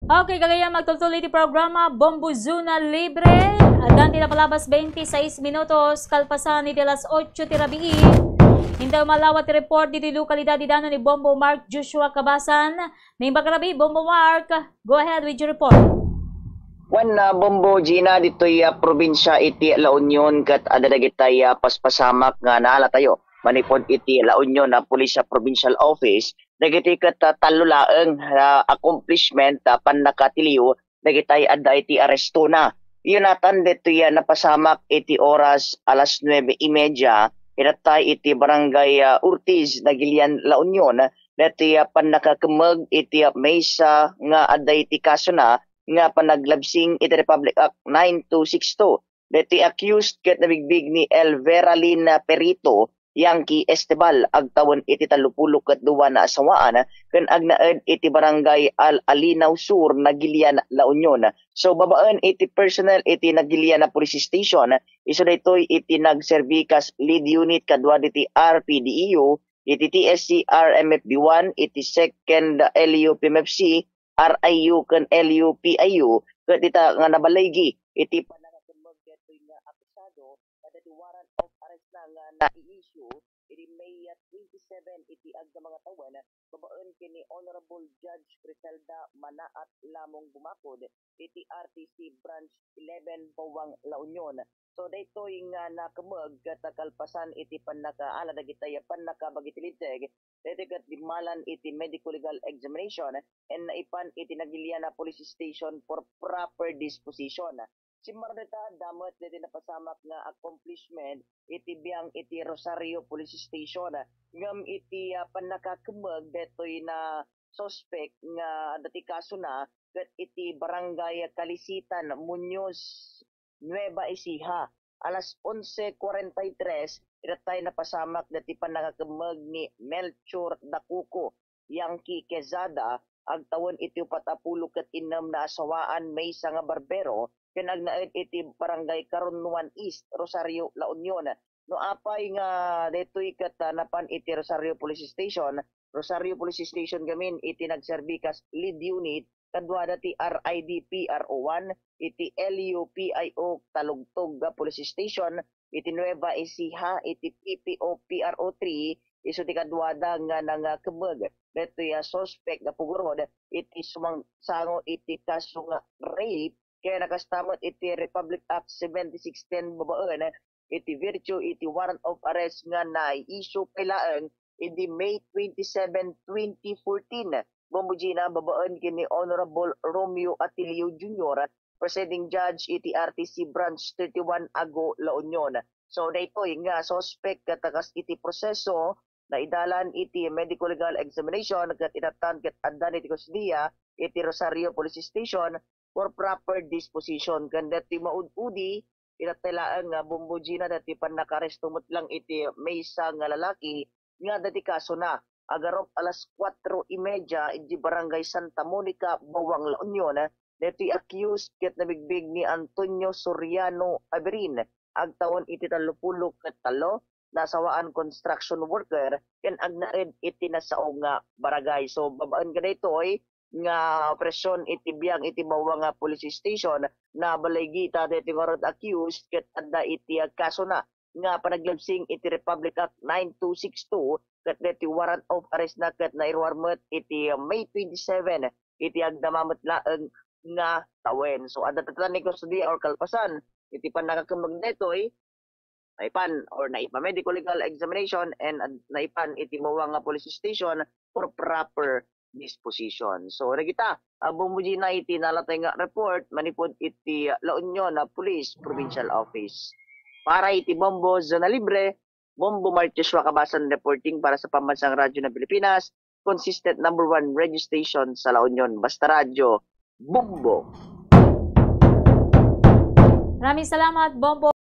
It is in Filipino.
Okay, kagaya magtutuloy ti programa Bombo Zona Libre. Adan tila palabas 26 minutos, kalpasan ni alas 8 ti rabii. Hindaw malawat ti report dito lokalidad dano ni Bombo Mark Joshua Cabasan. Nimbag rabi, Bombo Mark, go ahead with your report. Bombo Gina dito'y probinsya iti La Union kat adadagitay paspasamak nga naala tayo. Manipod iti La Union na Police Provincial Office dagiti ket talulaeng accomplishment pan nakatiliw dagitay adda iti aresto na. Yunatan dito'y napasamak iti oras alas 9:30 inatay iti barangay Ortiz Nagilian La Union dito'y pan nakakemeg iti maysa nga adda iti kaso na nga panaglabsing iti Republic Act 9262. Dito'y accused ket nabigbig ni El Veralin Perito Yankee Estebal agtawon iti 32 na asawaan ken agnaed iti barangay Alinaw Sur Nagilian La Union. So babaan iti personnel iti Nagilian Police Station isu daytoy iti nagservikas lead unit kadwa iti RPDEU iti TSC RMFB1 iti second LU PMFC RIU ken LU PIU ket ita nga nabalaygi iti panakatumog detoy nga akusado kada di warrant of arrest na i-issue iti May 27 iti agda mga tawen babaen kini Honorable Judge Criselda Manaat lamong bumakod iti RTC Branch 11 Bawang La Union. So daytoy nga nakemeg ket kalpasan iti pannakaala dagitay pannakabagitilitek daytoy dimalan iti medical legal examination and naipan iti Nagilian Police Station for proper disposition. Si Mardeta damot dito napasamak nga accomplishment iti biyang iti Rosario Police Station ngam iti pannakakemeg detoy na suspect nga dati kaso na ket iti barangay Kalisitan Muñoz Nueva Ecija alas 11:43 iratay napasamak dati pannakakemeg ni Melchor Dacuco Yankee Quezada agtawon iti 40 ket 6 na asawaan maysa nga barbero pinagnaed iti barangay Caronuan East Rosario La Union. No apay nga detoy ket napan iti Rosario Police Station gamin iti nagserbikas lead unit kadwa dati RID PRO1 iti LUPIO Talugtog Police Station iti Nueva Ecija iti PPO PRO3 isu ti kadwada nga nangakemeg detoy suspect nga pugurod iti sumangsango iti kaso nga rape kaya nakastamot iti Republic Act 7610 babaen iti virtue iti warrant of arrest nga na-issue kailaeng iti May 27, 2014. Bombo Gina babaen kini Honorable Romeo Atilio Jr. Presiding Judge iti RTC Branch 31 Ago La Union. So daytoy nga suspect katakas iti proseso na idalan iti medical legal examination ket inatan ket addan iti kusdiya iti Rosario Police Station for proper disposition kan dati maud-udi inatailaan nga Bombo Gina dati pan nakaresto lang iti maysa nga lalaki nga dati kaso na agarop alas 4:30 iti barangay Santa Monica Bawang La Union dati accused ket nabigbig ni Antonio Soriano Aberin agtawon iti 33 nasawaan construction worker ken agnaed iti nasao nga barangay. So babaan ka daytoy nga presyon iti biyang iti Bawang Police Station na balaygi ta deti warrant accused ket adda iti kaso na nga panaglabsing iti Republic Act 9262 ket deti warrant of arrest na ket nairwarmet iti May 27 iti agdamamot laeng nga tawen. So adda tatanig ko or kalpasan iti panakakemeg detoy naipan or naipa medical legal examination and naipan iti Bawang Police Station for proper disposition. So kita Bombo Gina iti nalatay nga report manipod iti La Union Police Provincial Office. Para iti Bombo Zona Libre, Bombo Mark Joshua Cabasan reporting para sa Pambansang Radyo ng Pilipinas, consistent number 1 radio station sa La Union, Basta Radyo, Bombo. Maraming salamat, Bombo.